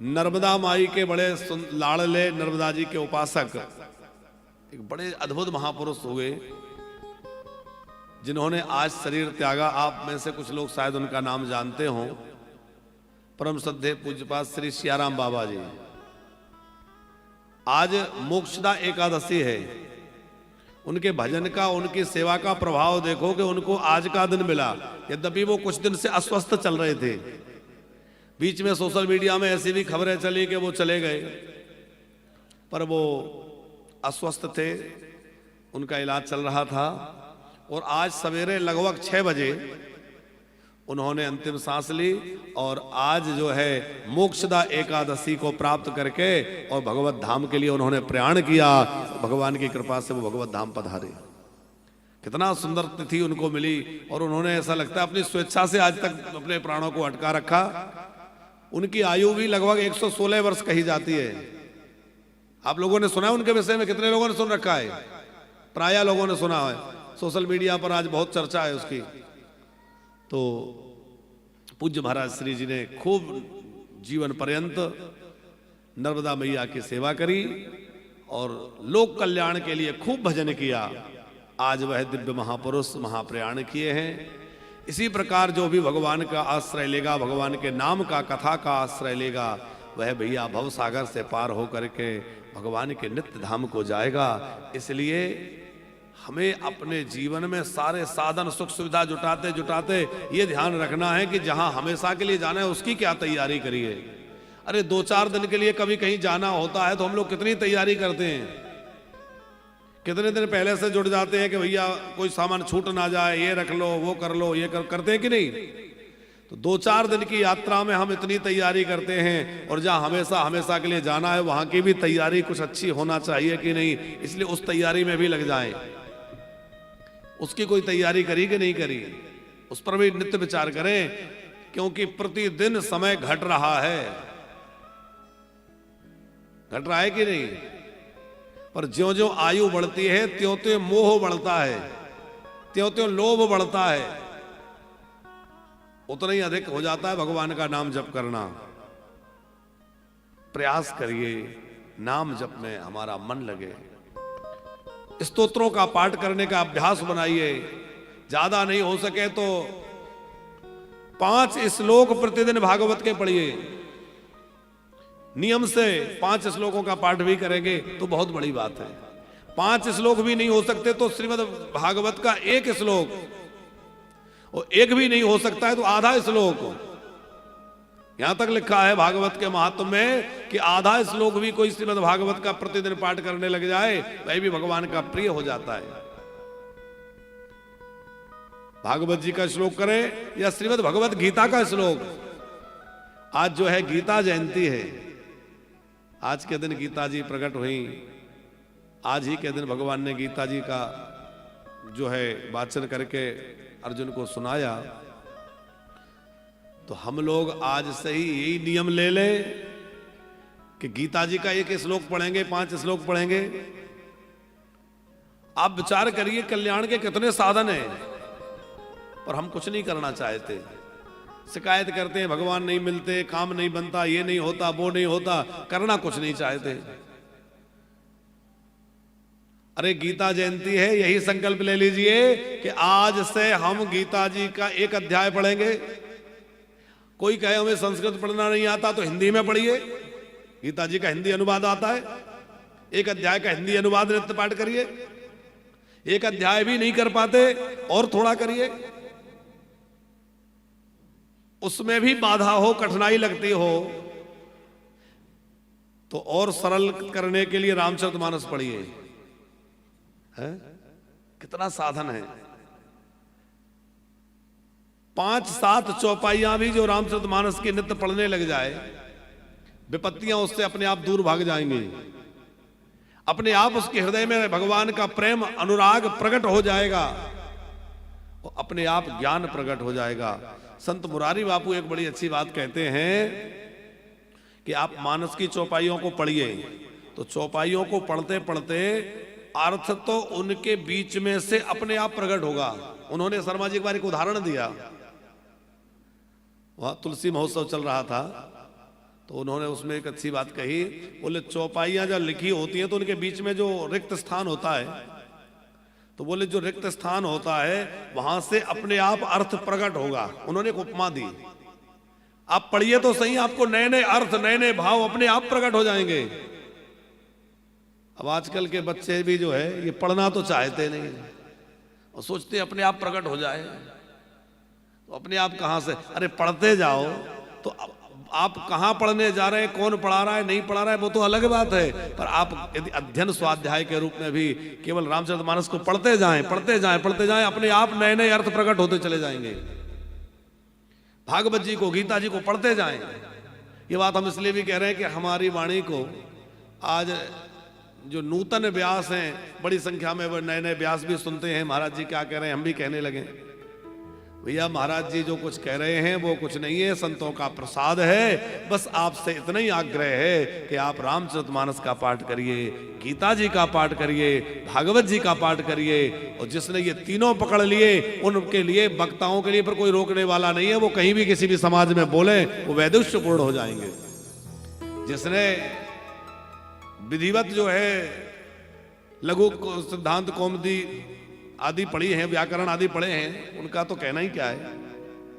नर्मदा माई के बड़े लाड़ले नर्मदा जी के उपासक एक बड़े अद्भुत महापुरुष हुए जिन्होंने आज शरीर त्यागा। आप में से कुछ लोग शायद उनका नाम जानते हों। परम श्रद्धेय पूज्यपाद श्री सियाराम बाबा जी। आज मोक्षदा एकादशी है। उनके भजन का, उनकी सेवा का प्रभाव देखो कि उनको आज का दिन मिला। यद्यपि वो कुछ दिन से अस्वस्थ चल रहे थे। बीच में सोशल मीडिया में ऐसी भी खबरें चली कि वो चले गए, पर वो अस्वस्थ थे, उनका इलाज चल रहा था। और आज सवेरे लगभग 6 बजे उन्होंने अंतिम सांस ली और आज जो है मोक्षदा एकादशी को प्राप्त करके और भगवत धाम के लिए उन्होंने प्रयाण किया। भगवान की कृपा से वो भगवत धाम पधारे। कितना सुंदर तिथि उनको मिली और उन्होंने ऐसा लगता है अपनी स्वेच्छा से आज तक अपने प्राणों को अटका रखा। उनकी आयु भी लगभग 116 वर्ष कही जाती है। आप लोगों ने सुना है उनके विषय में? कितने लोगों ने सुन रखा है? प्रायः लोगों ने सुना है। सोशल मीडिया पर आज बहुत चर्चा है उसकी। तो पूज्य महाराज श्री जी ने खूब जीवन पर्यंत नर्मदा मैया की सेवा करी और लोक कल्याण के लिए खूब भजन किया। आज वह दिव्य महापुरुष महाप्रयाण किए हैं। इसी प्रकार जो भी भगवान का आश्रय लेगा, भगवान के नाम का, कथा का आश्रय लेगा, वह भैया भव सागर से पार होकर के भगवान के नित्य धाम को जाएगा। इसलिए हमें अपने जीवन में सारे साधन सुख सुविधा जुटाते जुटाते ये ध्यान रखना है कि जहां हमेशा के लिए जाना है उसकी क्या तैयारी करिए। अरे 2-4 दिन के लिए कभी कहीं जाना होता है तो हम लोग कितनी तैयारी करते हैं, कितने दिन पहले से जुट जाते हैं कि भैया कोई सामान छूट ना जाए, ये रख लो, वो कर लो, ये करते हैं कि नहीं? तो 2-4 दिन की यात्रा में हम इतनी तैयारी करते हैं और जहां हमेशा हमेशा के लिए जाना है वहां की भी तैयारी कुछ अच्छी होना चाहिए कि नहीं, इसलिए उस तैयारी में भी लग जाएं। उसकी कोई तैयारी करी कि नहीं करी, उस पर भी नित्य विचार करें, क्योंकि प्रतिदिन समय घट रहा है। घट रहा है कि नहीं? पर ज्यों ज्यों आयु बढ़ती है त्यों त्यों मोह बढ़ता है, त्यों त्यों लोभ बढ़ता है, उतना ही अधिक हो जाता है भगवान का नाम जप करना। प्रयास करिए नाम जप में हमारा मन लगे। स्तोत्रों का पाठ करने का अभ्यास बनाइए। ज्यादा नहीं हो सके तो 5 श्लोक प्रतिदिन भागवत के पढ़िए। नियम से 5 श्लोकों का पाठ भी करेंगे तो बहुत बड़ी बात है। 5 श्लोक भी नहीं हो सकते तो श्रीमद् भागवत का 1 श्लोक, और 1 भी नहीं हो सकता है तो आधा श्लोक। यहां तक लिखा है भागवत के महात्म में कि आधा श्लोक भी कोई श्रीमद् भागवत का प्रतिदिन पाठ करने लग जाए वह भी भगवान का प्रिय हो जाता है। भागवत जी का श्लोक करें या श्रीमद् भगवत गीता का श्लोक। आज जो है गीता जयंती है। आज के दिन गीता जी प्रकट हुई। आज ही के दिन भगवान ने गीता जी का जो है वाचन करके अर्जुन को सुनाया। तो हम लोग आज से ही यही नियम ले लें कि गीता जी का 1 श्लोक पढ़ेंगे, 5 श्लोक पढ़ेंगे। आप विचार करिए कल्याण के कितने साधन हैं, पर हम कुछ नहीं करना चाहते। शिकायत करते हैं भगवान नहीं मिलते, काम नहीं बनता, ये नहीं होता, वो नहीं होता, करना कुछ नहीं चाहते। अरे गीता जयंती है, यही संकल्प ले लीजिए कि आज से हम गीता जी का 1 अध्याय पढ़ेंगे। कोई कहे हमें संस्कृत पढ़ना नहीं आता तो हिंदी में पढ़िए। गीता जी का हिंदी अनुवाद आता है, 1 अध्याय का हिंदी अनुवाद नित्य पाठ करिए। 1 अध्याय भी नहीं कर पाते और थोड़ा करिए। उसमें भी बाधा हो, कठिनाई लगती हो तो और सरल करने के लिए रामचरितमानस पढ़िए। कितना साधन है। 5-7 चौपाइयां भी जो रामचरितमानस की नित्य पढ़ने लग जाए, विपत्तियां उससे अपने आप दूर भाग जाएंगी। अपने आप उसके हृदय में भगवान का प्रेम अनुराग प्रकट हो जाएगा और अपने आप ज्ञान प्रकट हो जाएगा। संत मुरारी बापू एक बड़ी अच्छी बात कहते हैं कि आप मानस की चौपाइयों को पढ़िए तो चौपाइयों को पढ़ते पढ़ते अर्थ तो उनके बीच में से अपने आप प्रकट होगा। उन्होंने शर्मा जी एक बार एक उदाहरण दिया। वहां तुलसी महोत्सव चल रहा था तो उन्होंने उसमें एक अच्छी बात कही, बोले चौपाइयां जब लिखी होती हैं तो उनके बीच में जो रिक्त स्थान होता है, तो बोले जो रिक्त स्थान होता है वहां से अपने आप अर्थ प्रकट होगा। उन्होंने एक उपमा दी, आप पढ़िए तो सही, आपको नए नए अर्थ नए नए भाव अपने आप प्रकट हो जाएंगे। अब आजकल के बच्चे भी जो है ये पढ़ना तो चाहते नहीं और सोचते अपने आप प्रकट हो जाए, तो अपने आप कहां से, अरे पढ़ते जाओ तो आप कहां पढ़ने जा रहे हैं, कौन पढ़ा रहा है नहीं पढ़ा रहा है वो तो अलग बात है, पर आप यदि अध्ययन स्वाध्याय के रूप में भी केवल रामचरितमानस को पढ़ते जाएं पढ़ते जाएं पढ़ते जाएं, अपने आप नए नए अर्थ प्रकट होते चले जाएंगे। भागवत जी को, गीता जी को पढ़ते जाएं। ये बात हम इसलिए भी कह रहे हैं कि हमारी वाणी को आज जो नूतन व्यास हैं, बड़ी संख्या में वो नए नए व्यास भी सुनते हैं, महाराज जी क्या कह रहे हैं हम भी कहने लगे। भैया महाराज जी जो कुछ कह रहे हैं वो कुछ नहीं है, संतों का प्रसाद है। बस आपसे इतना ही आग्रह है कि आप रामचरितमानस का पाठ करिए, गीता जी का पाठ करिए, भागवत जी का पाठ करिए, और जिसने ये तीनों पकड़ लिए उनके लिए, वक्ताओं के लिए पर कोई रोकने वाला नहीं है। वो कहीं भी किसी भी समाज में बोले वो वैदुष्यपूर्ण हो जाएंगे। जिसने विधिवत जो है लघु सिद्धांत कौमुदी आदि पढ़ी हैं, व्याकरण आदि पढ़े हैं, उनका तो कहना ही क्या है।